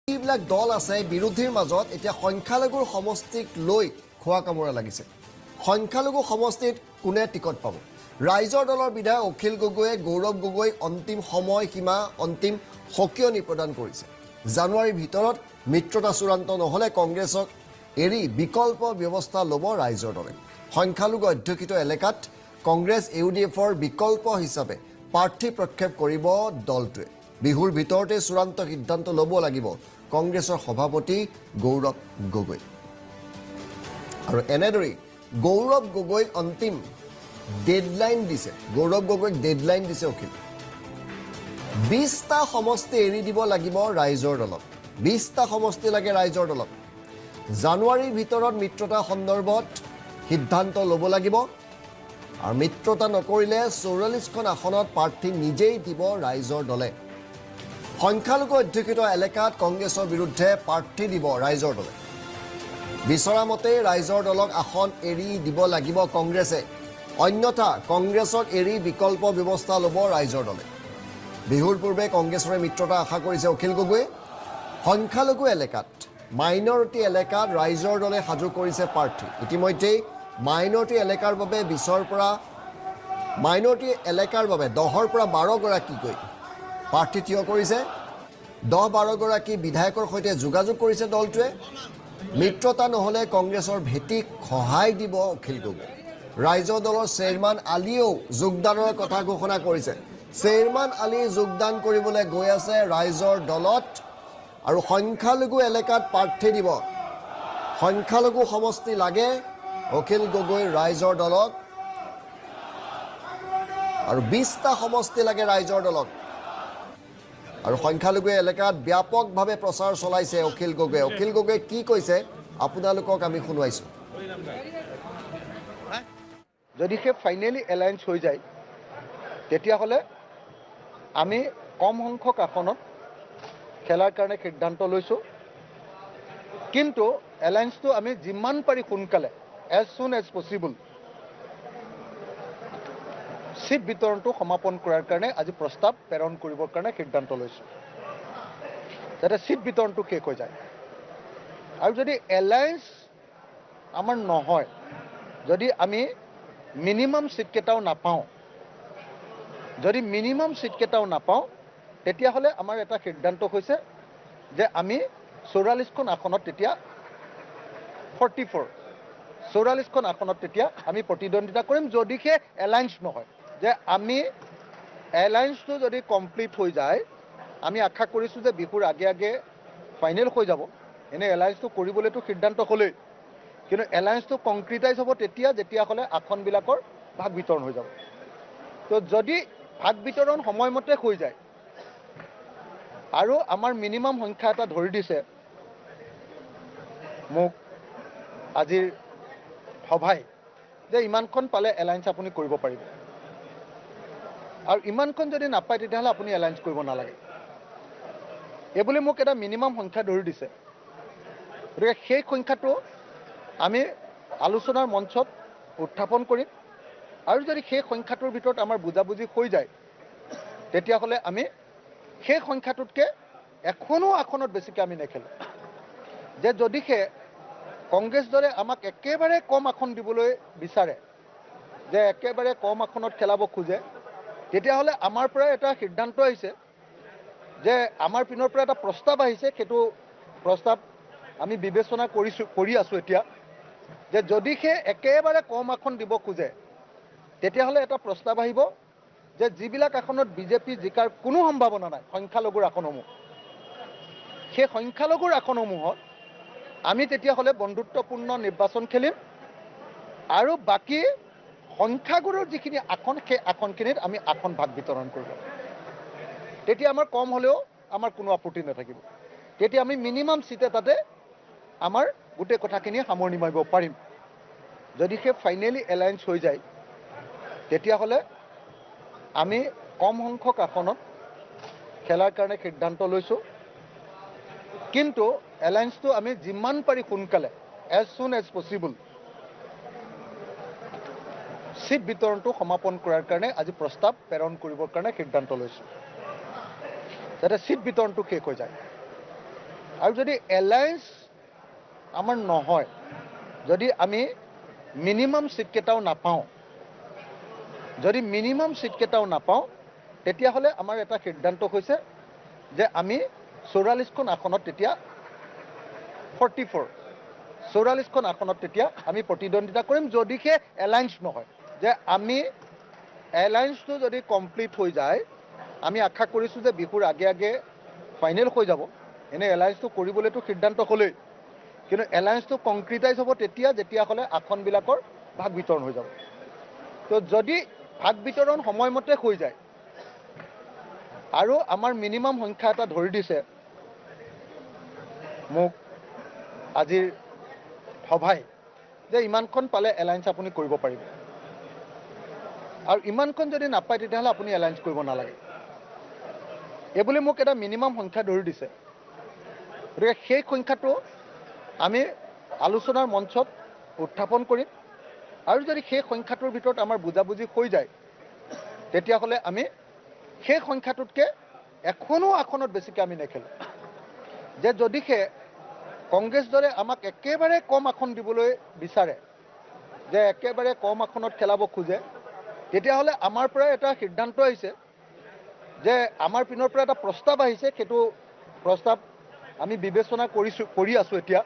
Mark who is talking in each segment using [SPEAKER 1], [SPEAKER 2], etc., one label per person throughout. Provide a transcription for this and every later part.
[SPEAKER 1] যিবিলাক দল আছে বিৰোধীৰ মাজত এতিয়া সংখ্যালঘুৰ সমষ্টিক লৈ খোৱা কামোৰা লাগিছে। সংখ্যালঘু সমষ্টিত কোনে টিকট পাব? ৰাইজৰ দলৰ বিধায়ক অখিল গগৈয়ে গৌৰৱ গগৈক অন্তিম সময়সীমা অন্তিম সকিয়নি প্ৰদান কৰিছে। জানুৱাৰীৰ ভিতৰত মিত্ৰতা চূড়ান্ত নহ'লে কংগ্ৰেছক এৰি বিকল্প ব্যৱস্থা ল'ব ৰাইজৰ দলে। সংখ্যালঘু অধ্যুষিত এলেকাত কংগ্ৰেছ ইউডিএফৰ বিকল্প হিচাপে প্ৰাৰ্থী প্ৰক্ষেপ কৰিব দলটোৱে। বিহুৰ ভিতৰতে চূড়ান্ত সিদ্ধান্ত ল'ব লাগিব কংগ্ৰেছৰ সভাপতি গৌৰৱ গগৈ। আৰু এনেদৰেই গৌৰৱ গগৈক অন্তিম ডেডলাইন দিছে, গৌৰৱ গগৈক ডেডলাইন দিছে অখিল। 20টা সমষ্টি এৰি দিব লাগিব ৰাইজৰ দলত। 20টা সমষ্টি লাগে ৰাইজৰ দলত। জানুৱাৰীৰ ভিতৰত মিত্ৰতা সন্দৰ্ভত সিদ্ধান্ত ল'ব লাগিব। আৰু মিত্ৰতা নকৰিলে 44খন আসনত প্ৰাৰ্থী নিজেই দিব ৰাইজৰ দলে। সংখ্যালঘু অধ্যুষিত এলেকাত কংগ্ৰেছৰ বিৰুদ্ধে প্ৰাৰ্থী দিব ৰাইজৰ দলে। বিচৰা মতেই ৰাইজৰ দলক আসন এৰি দিব লাগিব কংগ্ৰেছে, অন্যথা কংগ্ৰেছক এৰি বিকল্প ব্যৱস্থা ল'ব ৰাইজৰ দলে। বিহুৰ পূৰ্বে কংগ্ৰেছৰে মিত্ৰতা আশা কৰিছে অখিল গগৈয়ে। সংখ্যালঘু এলেকাত মাইনৰিটি এলেকাত ৰাইজৰ দলে সাজু কৰিছে প্ৰাৰ্থী। ইতিমধ্যেই মাইনৰিটি এলেকাৰ বাবে 20ৰ পৰা মাইনৰিটি এলেকাৰ বাবে 10ৰ পৰা 12গৰাকীকৈ প্ৰাৰ্থী থিয় কৰিছে। 10-12 গৰাকী বিধায়কৰ সৈতে যোগাযোগ কৰিছে দলটোৱে। মিত্ৰতা নহ'লে কংগ্ৰেছৰ ভেটিক সহায় দিব অখিল গগৈ। ৰাইজৰ দলৰ চেয়াৰমেন আলীয়েও যোগদানৰ কথা ঘোষণা কৰিছে। চেয়াৰমেন আলী যোগদান কৰিবলৈ গৈ আছে ৰাইজৰ দলত। আৰু সংখ্যালঘু এলেকাত প্ৰাৰ্থী দিব। সংখ্যালঘু সমষ্টি লাগে অখিল গগৈ ৰাইজৰ দলক। আৰু 20টা সমষ্টি লাগে ৰাইজৰ দলক। আৰু সংখ্যালঘু এলেকাত ব্যাপকভাৱে প্ৰচাৰ চলাইছে অখিল গগৈয়ে। অখিল গগৈয়ে কি কৈছে আপোনালোকক আমি শুনাইছোঁ।
[SPEAKER 2] যদি সেই ফাইনেলি এলায়েন্স হৈ যায় তেতিয়াহ'লে আমি কম সংখ্যক আসনত খেলাৰ কাৰণে সিদ্ধান্ত লৈছোঁ। কিন্তু এলায়েন্সটো আমি যিমান পাৰি সোনকালে এজ চুন এজ পচিবল চিট বিতৰণটো সমাপন কৰাৰ কাৰণে আজি প্ৰস্তাৱ প্ৰেৰণ কৰিবৰ কাৰণে সিদ্ধান্ত লৈছোঁ, যাতে চিট বিতৰণটো শেষ হৈ যায়। আৰু যদি এলায়েন্স আমাৰ নহয়, যদি আমি মিনিমাম চিটকেইটাও নাপাওঁ, তেতিয়াহ'লে আমাৰ এটা সিদ্ধান্ত হৈছে যে আমি 44খন আসনত তেতিয়া 44খন আসনত তেতিয়া আমি প্ৰতিদ্বন্দ্বিতা কৰিম যদিহে এলায়েন্স নহয়। যে আমি এলায়েন্সটো যদি কমপ্লিট হৈ যায়, আমি আশা কৰিছোঁ যে বিহুৰ আগে আগে ফাইনেল হৈ যাব। এনে এলায়েন্সটো কৰিবলৈতো সিদ্ধান্ত হ'লেই, কিন্তু এলায়েন্সটো কংক্ৰিটাইজ হ'ব তেতিয়া যেতিয়াহ'লে আসনবিলাকৰ ভাগ বিতৰণ হৈ যাব। তো যদি ভাগ বিতৰণ সময়মতে হৈ যায় আৰু আমাৰ মিনিমাম সংখ্যা এটা ধৰি দিছে মোক আজিৰ সভাই, যে ইমানখন পালে এলায়েন্স আপুনি কৰিব পাৰিব, আৰু ইমানখন যদি নাপায় তেতিয়াহ'লে আপুনি এলায়েন্স কৰিব নালাগে, এইবুলি মোক এটা মিনিমাম সংখ্যা ধৰি দিছে। গতিকে সেই সংখ্যাটো আমি আলোচনাৰ মঞ্চত উত্থাপন কৰিম। আৰু যদি সেই সংখ্যাটোৰ ভিতৰত আমাৰ বুজাবুজি হৈ যায় তেতিয়াহ'লে আমি সেই সংখ্যাটোতকৈ এখনো আসনত বেছিকৈ আমি নেখেলোঁ। যে যদিহে কংগ্ৰেছ দলে আমাক একেবাৰে কম আসন দিবলৈ বিচাৰে, যে একেবাৰে কম আসনত খেলাব খোজে, তেতিয়াহ'লে আমাৰ পৰা এটা সিদ্ধান্ত আহিছে, যে আমাৰ পিনৰ পৰা এটা প্ৰস্তাৱ আহিছে, সেইটো প্ৰস্তাৱ আমি বিবেচনা কৰি আছোঁ এতিয়া, যে যদিহে একেবাৰে কম আসন দিব খোজে তেতিয়াহ'লে এটা প্ৰস্তাৱ আহিব যে যিবিলাক আসনত বিজেপি জিকাৰ কোনো সম্ভাৱনা নাই, সংখ্যালঘুৰ আসনসমূহ, সেই সংখ্যালঘুৰ আসনসমূহত আমি তেতিয়াহ'লে বন্ধুত্বপূৰ্ণ নিৰ্বাচন খেলিম। আৰু বাকী সংখ্যাগুৰুৰ যিখিনি আসন, সেই আসনখিনিত আমি আসন ভাগ বিতৰণ কৰিব। তেতিয়া আমাৰ কম হ'লেও আমাৰ কোনো আপত্তি নাথাকিব। তেতিয়া আমি মিনিমাম চিট এটাতে আমাৰ গোটেই কথাখিনি সামৰণি মাৰিব পাৰিম। যদি সেই ফাইনেলি এলায়েন্স হৈ যায় তেতিয়াহ'লে আমি কম সংখ্যক আসনত খেলাৰ কাৰণে সিদ্ধান্ত লৈছোঁ। কিন্তু এলায়েন্সটো আমি যিমান পাৰি সোনকালে এজ চুন এজ পচিবল চিট বিতৰণটো সমাপন কৰাৰ কাৰণে আজি প্ৰস্তাৱ প্ৰেৰণ কৰিবৰ কাৰণে সিদ্ধান্ত লৈছোঁ, যাতে চিট বিতৰণটো শেষ হৈ যায়। আৰু যদি এলায়েন্স আমাৰ নহয়, যদি আমি মিনিমাম ছিটকেইটাও নাপাওঁ, তেতিয়াহ'লে আমাৰ এটা সিদ্ধান্ত হৈছে যে আমি 44খন আসনত তেতিয়া 44খন আসনত তেতিয়া আমি প্ৰতিদ্বন্দ্বিতা কৰিম, যদিহে এলায়েন্স নহয়। যে আমি এলায়েন্সটো যদি কমপ্লিট হৈ যায়, আমি আশা কৰিছোঁ যে বিহুৰ আগে আগে ফাইনেল হৈ যাব। এনে এলায়েন্সটো কৰিবলৈতো সিদ্ধান্ত হ'লেই, কিন্তু এলায়েন্সটো কংক্ৰিটাইজ হ'ব তেতিয়া যেতিয়াহ'লে আসনবিলাকৰ ভাগ বিতৰণ হৈ যাব। তো যদি ভাগ বিতৰণ সময়মতে হৈ যায় আৰু আমাৰ মিনিমাম সংখ্যা এটা ধৰি দিছে মোক আজিৰ সভাই, যে ইমানখন পালে এলায়েন্স আপুনি কৰিব পাৰিব, আৰু ইমানখন যদি নাপায় তেতিয়াহ'লে আপুনি এলায়েন্স কৰিব নালাগে, এইবুলি মোক এটা মিনিমাম সংখ্যা ধৰি দিছে। গতিকে সেই সংখ্যাটো আমি আলোচনাৰ মঞ্চত উত্থাপন কৰিম, আৰু যদি সেই সংখ্যাটোৰ ভিতৰত আমাৰ বুজাবুজি হৈ যায় তেতিয়াহ'লে আমি সেই সংখ্যাটোতকৈ এখনো আসনত বেছিকৈ আমি নেখেলোঁ। যে যদিহে কংগ্ৰেছ দলে আমাক একেবাৰে কম আসন দিবলৈ বিচাৰে, যে একেবাৰে কম আসনত খেলাব খোজে, তেতিয়াহ'লে আমাৰ পৰা এটা সিদ্ধান্ত আহিছে, যে আমাৰ পিনৰ পৰা এটা প্ৰস্তাৱ আহিছে, সেইটো প্ৰস্তাৱ আমি বিবেচনা কৰি আছোঁ এতিয়া,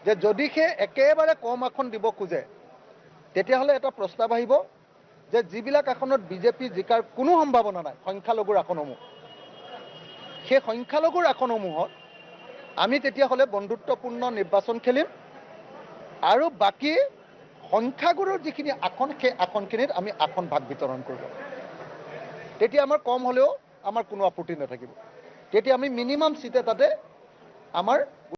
[SPEAKER 2] যে যদিহে একেবাৰে কম আসন দিব খোজে তেতিয়াহ'লে এটা প্ৰস্তাৱ আহিব যে যিবিলাক আসনত বিজেপি জিকাৰ কোনো সম্ভাৱনা নাই, সংখ্যালঘুৰ আসনসমূহ, সেই সংখ্যালঘুৰ আসনসমূহত আমি তেতিয়াহ'লে বন্ধুত্বপূৰ্ণ নিৰ্বাচন খেলিম, আৰু বাকী সংখ্যাগুৰুৰ যিখিনি আসন, সেই আসনখিনিত আমি আসন ভাগ বিতৰণ কৰিব। তেতিয়া আমাৰ কম হ'লেও আমাৰ কোনো আপত্তি নাথাকিব, তেতিয়া আমি মিনিমাম ছিট এটাতে আমাৰ